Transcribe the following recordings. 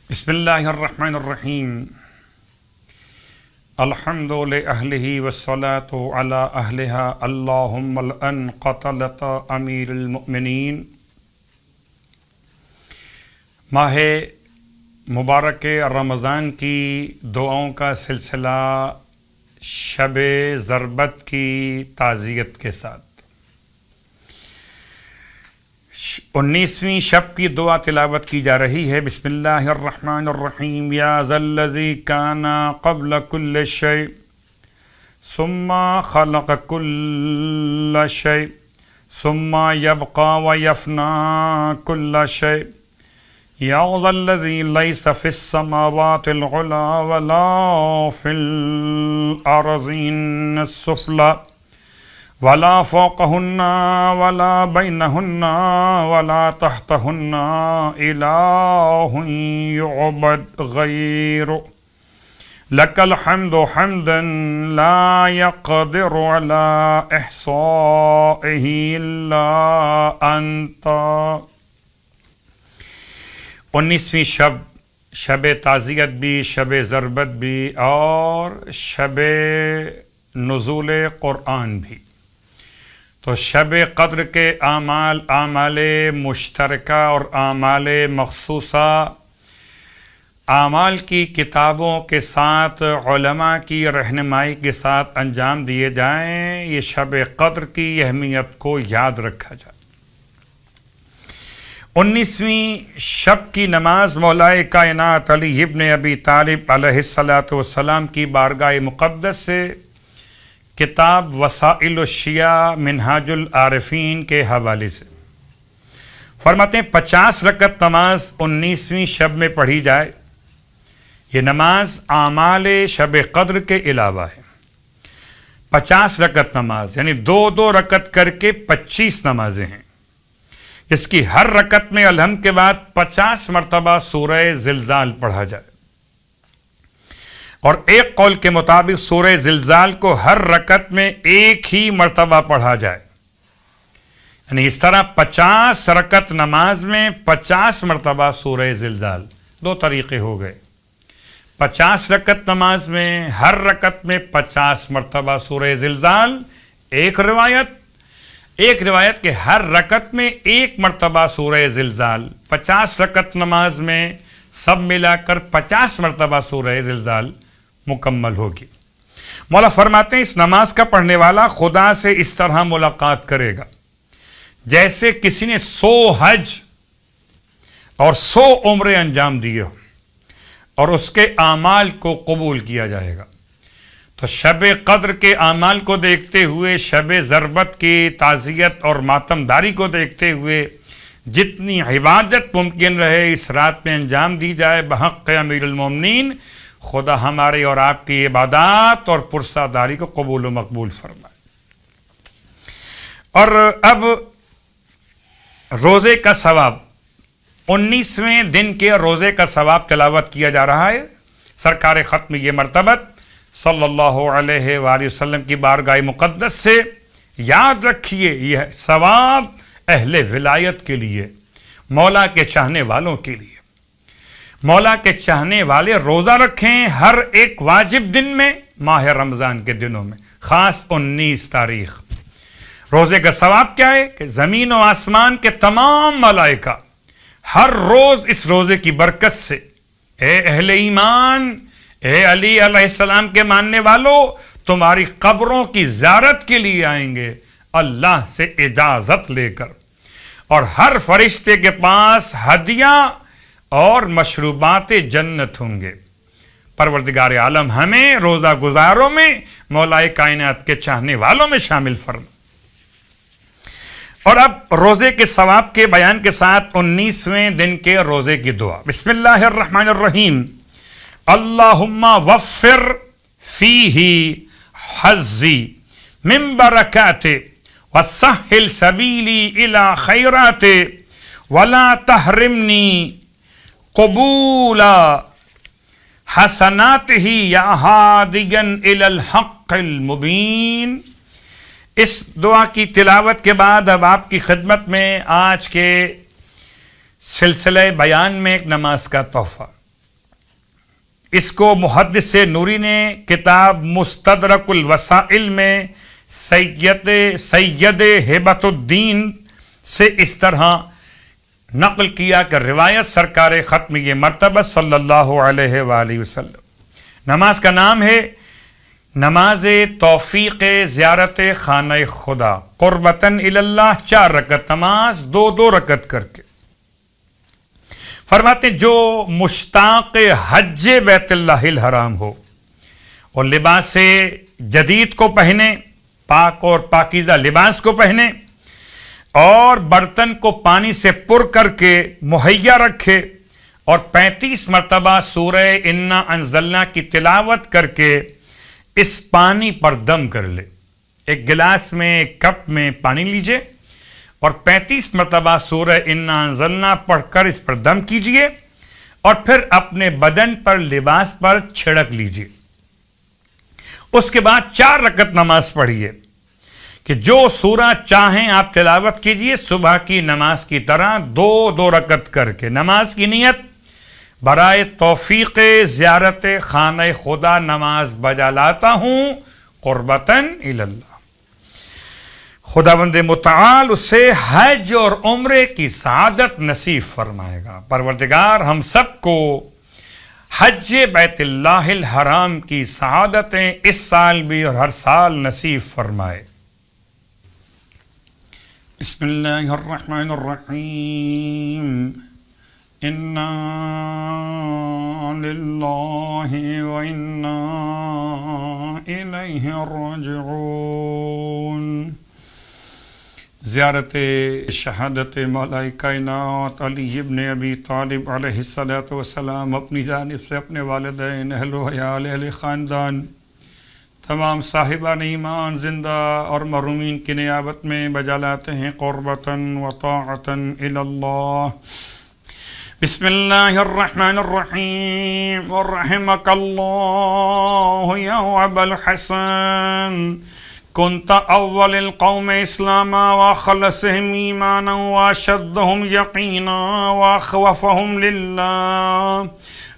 بسم اللہ الرحمن الرحیم الحمد لأہلہ والصلاة علی اہلہا اللہم الان قتلت امیر المؤمنین۔ ماہ مبارک رمضان کی دعاؤں کا سلسلہ شب ضربت کی تعزیت کے ساتھ 19ویں شب کی دعا تلاوت کی جا رہی ہے۔ بسم اللہ الرحمن الرحیم یا ذا الذی کان قبل کل شیء ثم خلق کل شیء ثم یبقى ویفنا کل شیء یا ذا الذی لیس فی السماوات العلا ولا فی الارضین السفلی ولا فوقهن ولا بينهن ولا تحتهن إله يعبد غيره لك الحمد حمدا لا يقدر على إحصائه إلا أنت۔ 19ویں شب تعزیت بھی، شب ضربت بھی اور شب نزول قرآن بھی۔ تو شب قدر کے اعمال مشترکہ اور اعمال مخصوصہ اعمال کی کتابوں کے ساتھ علماء کی رہنمائی کے ساتھ انجام دیے جائیں، یہ شب قدر کی اہمیت کو یاد رکھا جائے۔ 19ویں شب کی نماز مولائے کائنات علی ابن ابی طالب علیہ السلام کی بارگاہ مقدس سے کتاب وسائل الشیعہ منہاج العارفین کے حوالے سے فرماتے ہیں 50 رکعت نماز 19ویں شب میں پڑھی جائے۔ یہ نماز اعمال شب قدر کے علاوہ ہے۔ 50 رکعت نماز یعنی 2 رکعت کر کے 25 نمازیں ہیں، جس کی ہر رکعت میں الحمد کے بعد 50 مرتبہ سورہ زلزال پڑھا جائے، اور ایک قول کے مطابق سورہ زلزال کو ہر رکعت میں ایک ہی مرتبہ پڑھا جائے، یعنی اس طرح 50 رکعت نماز میں 50 مرتبہ سورہ زلزال۔ 2 طریقے ہو گئے، 50 رکعت نماز میں ہر رکعت میں 50 مرتبہ سورہ زلزال، ایک روایت کہ ہر رکعت میں 1 مرتبہ سورہ زلزال۔ 50 رکعت نماز میں سب ملا کر 50 مرتبہ سورہ زلزال مکمل ہوگی۔ مولا فرماتے ہیں اس نماز کا پڑھنے والا خدا سے اس طرح ملاقات کرے گا جیسے کسی نے 100 حج اور 100 عمرے انجام دیے ہو، اور اس کے اعمال کو قبول کیا جائے گا۔ تو شب قدر کے اعمال کو دیکھتے ہوئے، شب ضربت کی تعزیت اور ماتم داری کو دیکھتے ہوئے جتنی عبادت ممکن رہے اس رات میں انجام دی جائے بحق امیر المومنین۔ خدا ہمارے اور آپ کی عبادات اور پرسہ داری کو قبول و مقبول فرمائے۔ اور اب روزے کا ثواب، 19ویں دن کے روزے کا ثواب تلاوت کیا جا رہا ہے۔ سرکار ختم یہ مرتبت صلی اللہ علیہ وآلہ وسلم کی بارگاہ مقدس سے یاد رکھیے، یہ ثواب اہل ولایت کے لیے، مولا کے چاہنے والوں کے لیے۔ مولا کے چاہنے والے روزہ رکھیں ہر ایک واجب دن میں، ماہ رمضان کے دنوں میں، خاص 19 تاریخ۔ روزے کا ثواب کیا ہے کہ زمین و آسمان کے تمام ملائکہ ہر روز اس روزے کی برکت سے اے اہل ایمان، اے علی علیہ السلام کے ماننے والوں، تمہاری قبروں کی زیارت کے لیے آئیں گے اللہ سے اجازت لے کر، اور ہر فرشتے کے پاس ہدیہ اور مشروبات جنت ہوں گے۔ پروردگار عالم ہمیں روزہ گزاروں میں، مولا کائنات کے چاہنے والوں میں شامل فرما۔ اور اب روزے کے ثواب کے بیان کے ساتھ 19ویں دن کے روزے کی دعا۔ بسم اللہ الرحمن الرحیم اللہم وفر فیہ حظی من برکات وسہل سبیلی الی خیرات ولا تحرمنی قبول حسناتہ یا ہادیا الی الحق المبین۔ اس دعا کی تلاوت کے بعد اب آپ کی خدمت میں آج کے سلسلہ بیان میں ایک نماز کا تحفہ، اس کو محدث نوری نے کتاب مستدرک الوسائل میں سید ہیبت الدین سے اس طرح نقل کیا کہ روایت سرکار ختم یہ مرتبہ صلی اللہ علیہ وآلہ وسلم، نماز کا نام ہے نماز توفیق زیارت خانہ خدا قربتاً اللہ، 4 رکعت نماز 2 رکعت کر کے۔ فرماتے جو مشتاق حج بیت اللہ الحرام ہو اور لباس جدید کو پہنے، پاک اور پاکیزہ لباس کو پہنے اور برتن کو پانی سے پر کر کے مہیا رکھے اور 35 مرتبہ سورہ انا انزلنا کی تلاوت کر کے اس پانی پر دم کر لے۔ ایک گلاس میں، ایک کپ میں پانی لیجئے اور 35 مرتبہ سورہ انا انزلنا پڑھ کر اس پر دم کیجئے اور پھر اپنے بدن پر، لباس پر چھڑک لیجئے۔ اس کے بعد 4 رکعت نماز پڑھیے کہ جو سورہ چاہیں آپ تلاوت کیجئے، صبح کی نماز کی طرح 2 رکعت کر کے۔ نماز کی نیت برائے توفیق زیارت خانہ خدا نماز بجا لاتا ہوں قربتاً اللہ، خداوند متعال اسے حج اور عمرے کی سعادت نصیب فرمائے گا۔ پروردگار ہم سب کو حج بیت اللہ الحرام کی سعادتیں اس سال بھی اور ہر سال نصیب فرمائے۔ بسم اللہ الرحمن الرحیم، انا للہ وانا الیہ راجعون۔ زیارت شہادت مولا کائنات علی ابن ابی طالب علیہ الصلوۃ والسلام اپنی جانب سے اپنے والدین، اہل و عیال، اہل خاندان، تمام صاحبان ایمان زندہ اور مرحومین کی نیابت میں بجا لاتے ہیں قربتاً و طاعتاً الی اللہ۔ بسم اللہ الرحمن الرحیم، ورحمک اللہ یا ابا الحسن، كنت أول القوم إسلاما وأخلصهم إيمانا وأشدهم يقينا وأخوفهم لله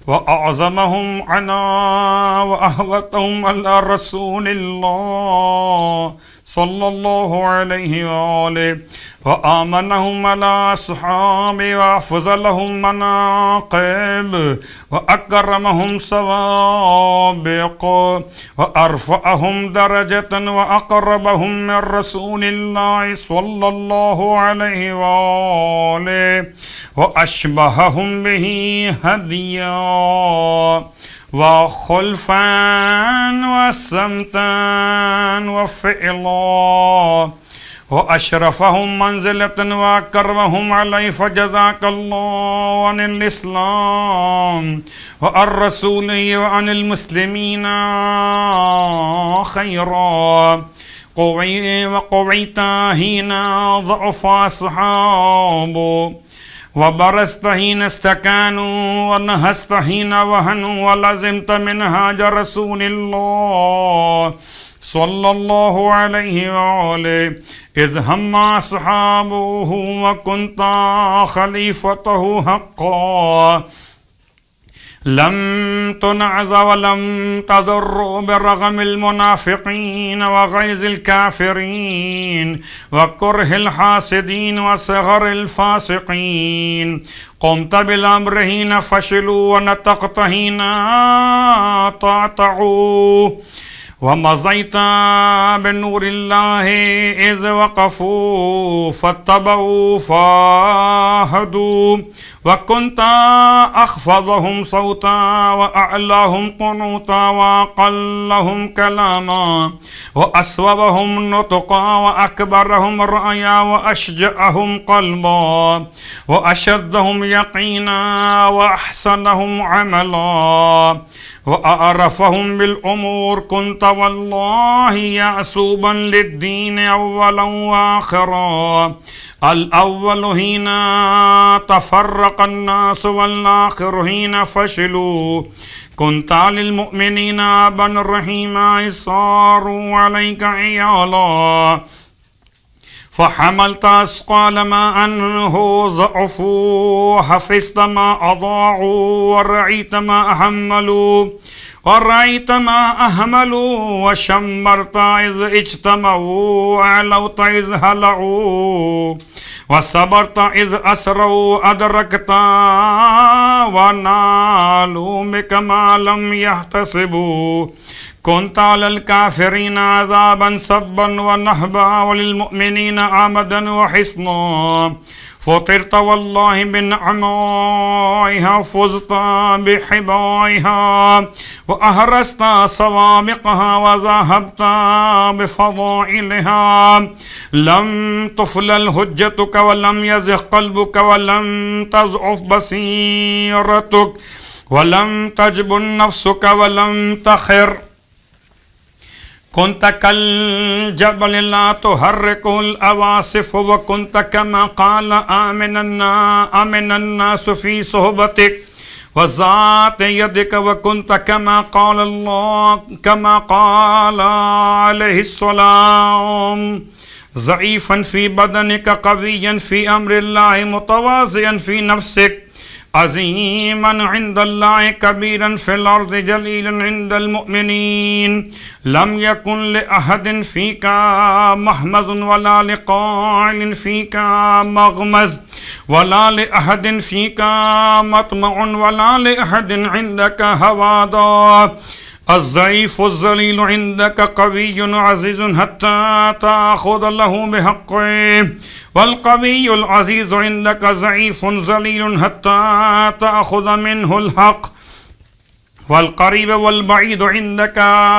وأعظمهم عناء وأهوتهم على رسول الله صلى الله عليه وآله وآمنهم على أصحابه وأفضلهم مناقب وأكرمهم سوابق وأرفعهم درجة وأقربهم من رسول الله صلى الله عليه وآله وأشبههم به هديا وخلفا وسمتا وفعلا وأشرفهم منزلة وأكرمهم عليه، فجزاك الله عن الإسلام وعن رسوله وعن المسلمين خيرا، وقويت حين ضعف أصحابه، وبرزت حين استكانوا، ونهست حين وهنوا، ولزمت منهاج رسول الله صلى الله عليه وآله إذ هم أصحابه وكنت خليفته حقا، لم تنعز ولم تضر برغم المنافقين وغيظ الكافرين وكره الحاسدين وصغر الفاسقين، قمت بالأمر حين فشلوا ونطقت حين طاعوا، ومضيت بنور الله إذ وقفوا فاتبعوا فاهدوا، وكنت أخفضهم صوتا وأعلاهم قنوتا وأقلهم كلاما وأصوبهم نطقا وأكبرهم رأيا وأشجعهم قلبا وأشدهم يقينا وأحسنهم عملا وأعرفهم بالأمور، كنت والله يعصوبا للدين أولا وآخرا، الأول حين تفرق الناس والآخر حين فشلوا، كنت للمؤمنين أبا رحيما إذ صاروا عليك عيالا، فحملت أثقال ما أنه ضعفوا، حفظت ما أضاعوا، ورعيت ما أهملوا، ورأيت ما أهملوا، وشمرت إذ اجتمعوا، وعلوت إذ هلعوا، وصبرت إذ أسروا، أدركت ونالوا بك ما لم يحتسبوا، كنت على الكافرين عذابا سبا ونهبا، وللمؤمنين عمدا وحصنا، فطرت والله بنعمائها، فزت بحبائها، وأهرست سوابقها، وذهبت بفضائلها، لم تفلل هجتك، ولم يزغ قلبك، ولم تضعف بصيرتك، ولم تجبن نفسك، ولم تخر، كنت كالجبل لا تحركه الأواصف، وكنت كما قال آمن الناس في صحبتك وذات يدك، وكنت كما قال الله كما قال عليه السلام ضعيفا في بدنك، قويا في أمر الله، متواضعا في نفسك، عظيما عند الله، كبيرا في الأرض، جليلا عند المؤمنين، لم يكن لأحد فيك محمز، ولا لقائل فيك مغمز، ولا لأحد فيك مطمع، ولا لأحد عندك هوادا، الضعيف الذليل عندك قوي عزيز، حتى تأخذ له بحقه، والقوي العزيز عندك ضعيف ذليل، حتى تأخذ منه الحق، والقريب والبعيد عندك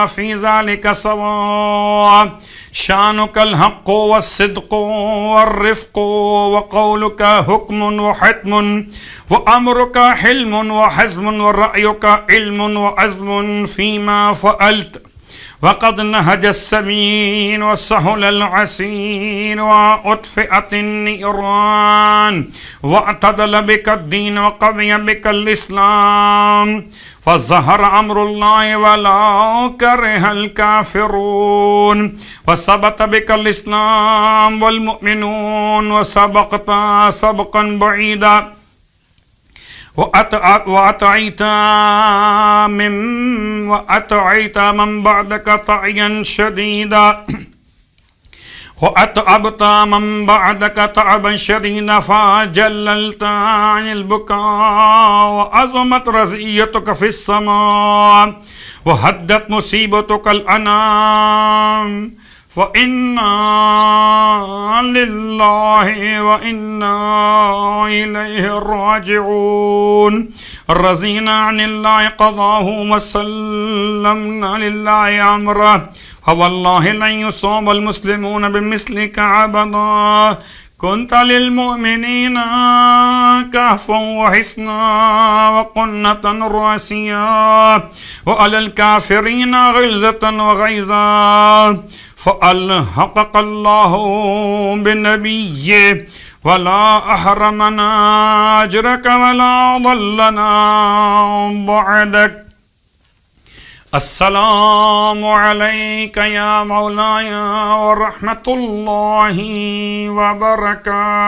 في ذلك سواء، شانك الحق والصدق والرفق، وقولك حكم وحتم، وأمرك حلم وحزم، ورأيك علم وعزم فيما فعلت، وقد نهج السبيل وسهل العسير، وأطفئت النيران، واعتدل بك الدين، وقوي بك الإسلام، فظهر أمر الله ولا كره الكافرون، وثبت بك الإسلام والمؤمنون، وسبقت سبقا بعيدا، وأطعيت من بعدك طعيا شديدا، وأتعبت من بعدك تعبا شديدا، فجللت عن البكاء، وعظمت رزيتك في السماء، وهدت مصيبتك الأنام، فإنا لله وإنا إليه راجعون، رضينا عن الله قضاه، وسلمنا لله أمره، فوالله لن يصاب المسلمون بمثلك عبدا، كنت للمؤمنين كهفا وحصنا، وقنة راسيا، وعلى الكافرين غلظة وغيظا، فألحقك الله بالنبي، ولا أحرمنا أجرك، ولا ضلنا بعدك. السلام عليك يا مولاي ورحمة الله وبركاته.